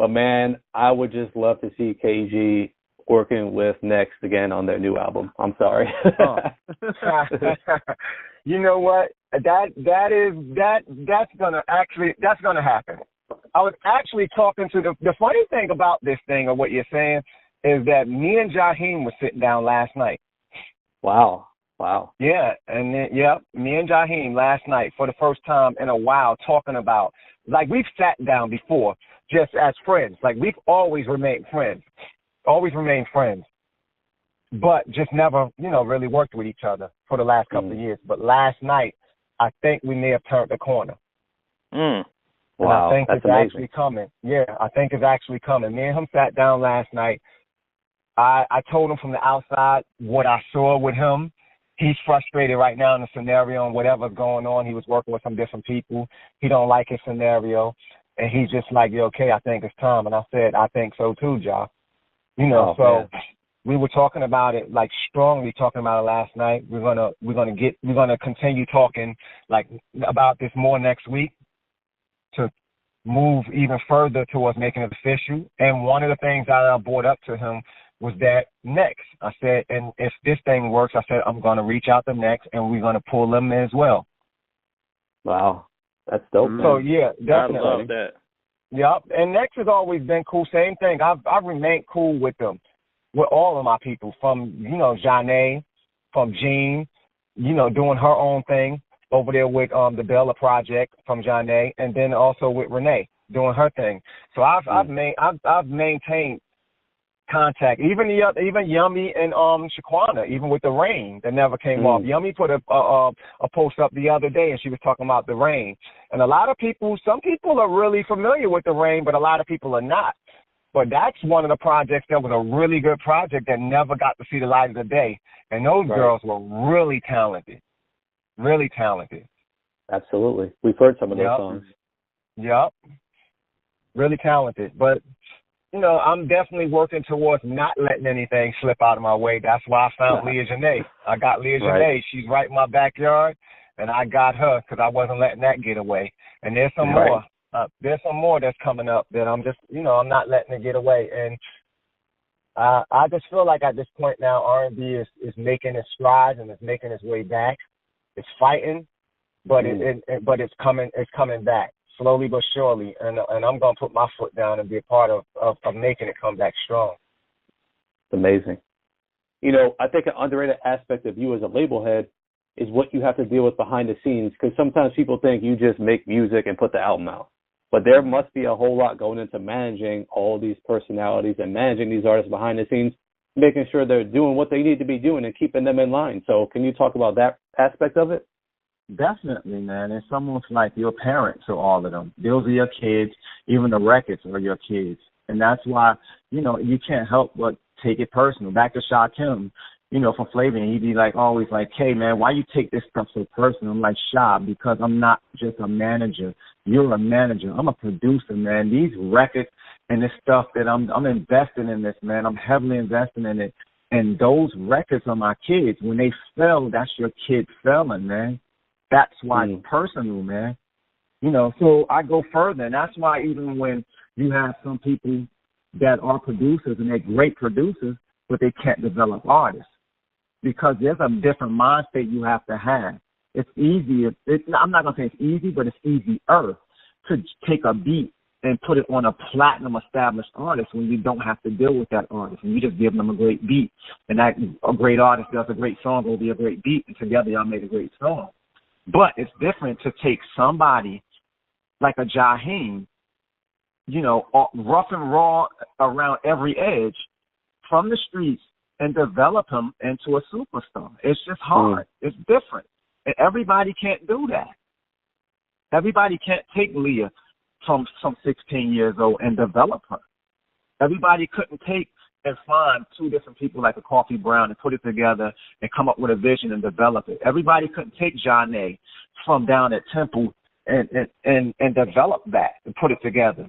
man, I would just love to see KG working with Next again on their new album. I'm sorry. You know what? That's gonna happen. I was actually talking to the funny thing about this thing, or what you're saying, is that me and Jaheim were sitting down last night. Wow. Yeah, and then, me and Jaheim last night for the first time in a while talking about, like, we've sat down before just as friends. Like, we've always remained friends, but just never, really worked with each other for the last couple of years. But last night, I think we may have turned the corner. Wow, and I think that's it's amazing. actually coming. Yeah, I think it's actually coming. Me and him sat down last night. I told him from the outside what I saw with him. He's frustrated right now in the scenario and whatever's going on. He was working with some different people. He don't like his scenario. And he's just like, okay, I think it's time. And I said, I think so too, Ja. Man. We were talking about it, like, strongly talking about it last night. We're gonna continue talking, like, about this more next week to move even further towards making it official. And one of the things that I brought up to him was that Next. I said, and if this thing works, I said, I'm going to reach out to Next, and we're going to pull them in as well. Wow. That's dope, man. So, yeah, definitely. I love that. Yep. And Next has always been cool. Same thing. I've remained cool with them, with all of my people, from, Janae, from Jean, doing her own thing over there with the Bella Project from Janae, and then also with Renee doing her thing. So I've maintained contact. Even Yummy and Shaquana, even with the rain that never came off. Yummy put a post up the other day, and she was talking about the rain. And a lot of people, some people are really familiar with the rain, but a lot of people are not. But that's one of the projects that was a really good project that never got to see the light of the day. And those girls were really talented. Really talented. Absolutely. We've heard some of those songs. Yep. Really talented. But, I'm definitely working towards not letting anything slip out of my way. That's why I found Leah Janae. I got Leah Janae. She's right in my backyard, and I got her because I wasn't letting that get away. And there's some more. There's some more that's coming up that I'm just, I'm not letting it get away. And I just feel like at this point now, R&B is making its strides and it's making its way back. It's fighting, but it's coming back slowly but surely. And I'm gonna put my foot down and be a part of making it come back strong. It's amazing. I think an underrated aspect of you as a label head is what you have to deal with behind the scenes, because sometimes people think you just make music and put the album out. But there must be a whole lot going into managing all these personalities and managing these artists behind the scenes, making sure they're doing what they need to be doing and keeping them in line. So can you talk about that aspect of it? Definitely, man. It's almost like your parents to all of them. Those are your kids. Even the records are your kids. And that's why, you can't help but take it personal. Back to Shakim, from Flavor, he'd be always like, hey, man, why you take this stuff so personal? I'm like, Sha, because I'm not just a manager. You're a manager. I'm a producer, man. These records and this stuff that I'm investing in this, man. I'm heavily investing in it. And those records are my kids. When they fail, that's your kid failing, man. That's why it's personal, man. So I go further. And that's why even when you have some people that are producers and they're great producers, but they can't develop artists, because there's a different mindset you have to have. It's easy. I'm not going to say it's easy, but it's easier to take a beat and put it on a platinum established artist when you don't have to deal with that artist and you just give them a great beat. And that a great artist does a great song, will be a great beat, and together y'all made a great song. But it's different to take somebody like a Jaheim, rough and raw around every edge from the streets, and develop him into a superstar. It's just hard. It's different. And everybody can't do that. Everybody can't take Leah from 16 years old and develop her. Everybody couldn't take and find two different people like a Koffee Brown and put it together and come up with a vision and develop it. Everybody couldn't take Janae from down at Temple and develop that and put it together.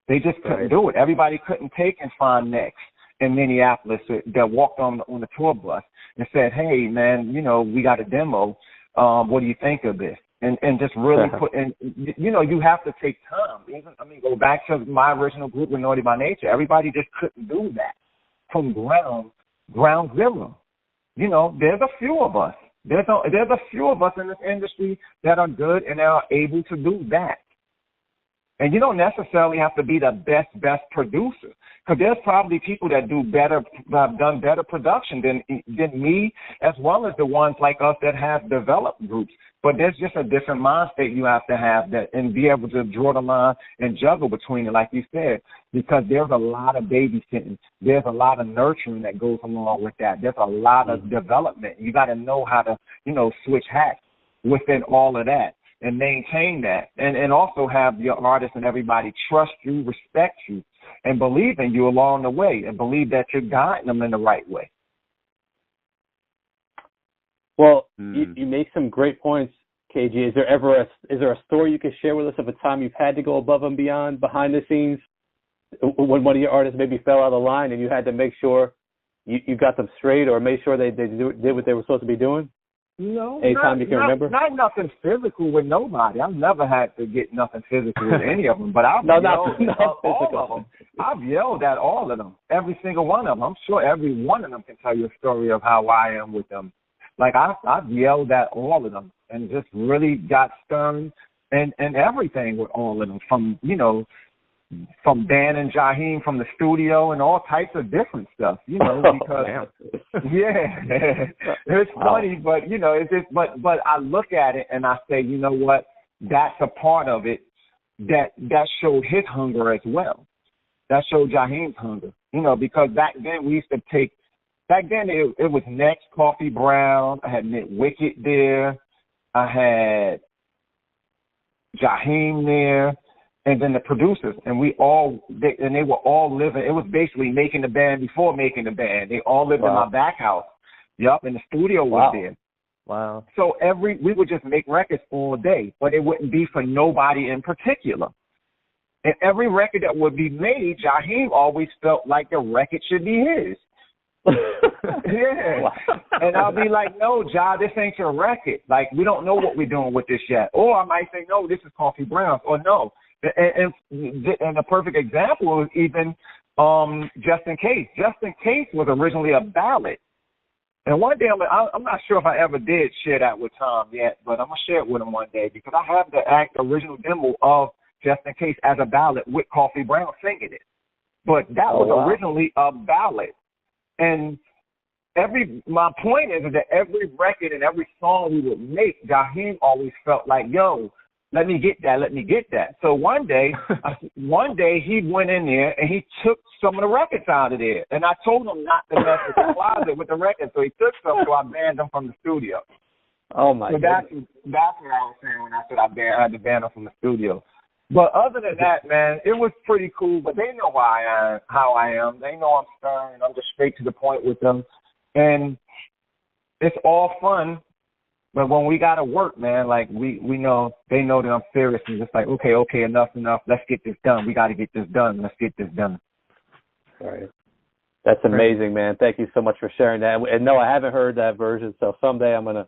They just couldn't do it. Everybody couldn't take and find Next in Minneapolis that walked on the tour bus and said, hey, man, we got a demo. What do you think of this? and just really put in, you have to take time. Go back to my original group with Naughty by Nature. Everybody just couldn't do that from ground zero. There's a few of us. There's a few of us in this industry that are good and are able to do that. And you don't necessarily have to be the best producer, because there's probably people that do better, have done better production than me, as well as the ones like us that have developed groups. But there's just a different mind state you have to have that, and be able to draw the line and juggle between it, like you said, because there's a lot of babysitting. There's a lot of nurturing that goes along with that. There's a lot of development. You got to know how to, switch hats within all of that and maintain that, and also have your artists and everybody trust you, respect you, and believe in you along the way, and believe that you're guiding them in the right way. Well, you make some great points, KG. Is there a story you can share with us of a time you've had to go above and beyond behind the scenes when one of your artists maybe fell out of line and you had to make sure you got them straight, or made sure they did what they were supposed to be doing? No, anytime you can remember? Not nothing physical with nobody. I've never had to get nothing physical with any of them, but I've yelled at all of them. I've yelled at all of them, every single one of them. I'm sure every one of them can tell you a story of how I am with them. Like, I've yelled at all of them and just really got stern and everything with all of them, from Dan and Jaheim from the studio and all types of different stuff, because, it's funny, but, it's just, but I look at it and I say, you know what, that's a part of it that showed his hunger as well. That showed Jaheim's hunger, because back then it was Next, Koffee Brown, I had Nick Wicked there, I had Jaheim there, and then the producers, and they were all living. It was basically making the band before making the band. They all lived in my back house. Yup, and the studio was there. Wow. So we would just make records all day, but it wouldn't be for nobody in particular. And every record that would be made, Jaheim always felt like the record should be his. Yeah. Wow. And I'll be like, no, Ja, this ain't your record. Like, we don't know what we're doing with this yet. Or I might say, no, this is Koffee Brown's. Or no. And a perfect example is even Just In Case. Just In Case was originally a ballad. And one day, I'm not sure if I ever did share that with Tom yet, but I'm going to share it with him one day, because I have the original demo of Just In Case as a ballad with Koffee Brown singing it. But that was originally a ballad. And my point is that every record and every song we would make, Jaheim always felt like, yo, let me get that. So one day he went in there and he took some of the records out of there. And I told him not to mess with the closet with the records. So he took some, so I banned them from the studio. Oh, my God. That's what I was saying when I said I had to ban them from the studio. But other than that, man, it was pretty cool. But they know how I am. They know I'm stern. I'm just straight to the point with them. And it's all fun. But when we got to work, man, like we know, they know that I'm serious. And just like, okay, enough. Let's get this done. We got to get this done. Let's get this done. All right. That's amazing, man. Thank you so much for sharing that. And no, I haven't heard that version. So someday I'm gonna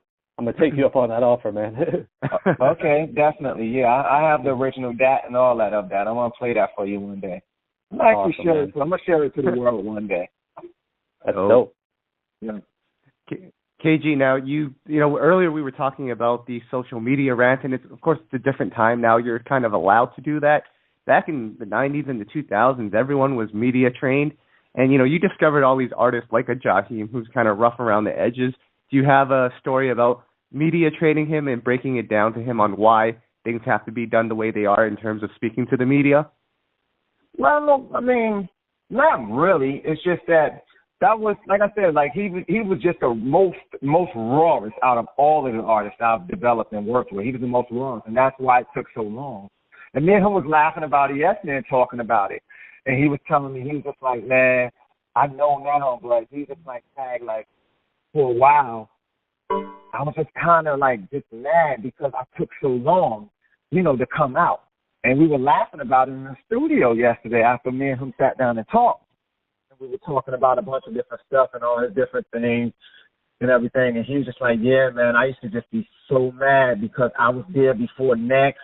take you up on that offer, man. Okay, definitely. Yeah, I have the original dat and all that of that. I'm gonna play that for you one day. I'm gonna share it to the world one day. That's dope. Yeah. KG, now you know earlier we were talking about the social media rant, and it's a different time now. You're kind of allowed to do that. Back in the 90s and the 2000s, everyone was media trained, and you discovered all these artists like a Jaheim who's kind of rough around the edges. Do you have a story about media training him and breaking it down to him on why things have to be done the way they are in terms of speaking to the media? Well, I mean, not really. It's just that was, like I said, like he was just the most rawest out of all of the artists I've developed and worked with. He was the most rawest, and that's why it took so long. And me and him was laughing about it yesterday and talking about it. And he was telling me, he was just like, man, I know now, but he was just like, tag, like, for a while, I was just kind of like just mad because I took so long, to come out. And we were laughing about it in the studio yesterday after me and him sat down and talked. And we were talking about a bunch of different stuff and all his different things. and everything. And he was just like, yeah, man, I used to just be so mad because I was there before Next.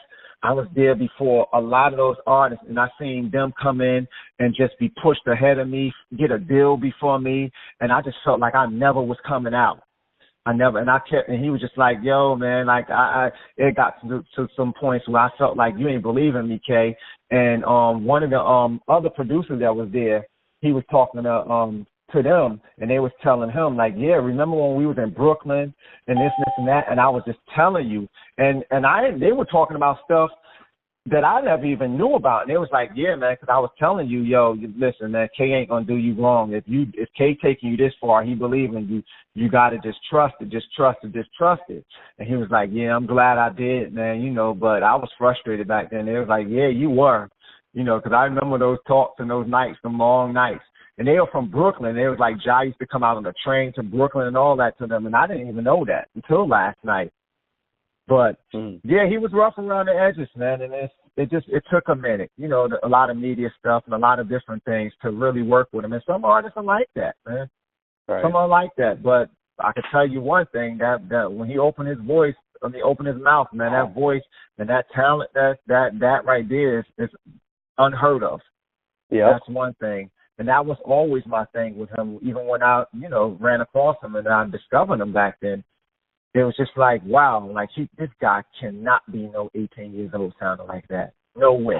I was there before a lot of those artists, and I seen them come in and just be pushed ahead of me, get a deal before me, and I just felt like I never was coming out. And he was just like, yo, man, like it got to some points where I felt like you ain't believing me, Kay. And one of the other producers that was there, he was talking to them, and they was telling him like, yeah, remember when we was in Brooklyn and this and that, and I was just telling you, and they were talking about stuff that I never even knew about, and they was like, yeah, man, because I was telling you, yo, listen, man, Kay ain't gonna do you wrong. If Kay taking you this far, he believe in you. You gotta just trust it, just trust it, just trust it. And he was like, yeah, I'm glad I did, man, but I was frustrated back then. They was like, yeah, you were, because I remember those talks and those nights, them long nights. And they were from Brooklyn. They was like, Jai used to come out on the train to Brooklyn and all that to them, and I didn't even know that until last night. But yeah, he was rough around the edges, man, and it took a minute, a lot of media stuff and a lot of different things to really work with him. And some artists are like that, man. Right. Some are like that. But I can tell you one thing, that when he opened his voice, when he opened his mouth, man, that voice and that talent, that right there is unheard of. Yeah, that's one thing. And that was always my thing with him, even when I, ran across him and I discovered him back then. It was just like, wow, like this guy cannot be no 18 years old sounding like that. No way.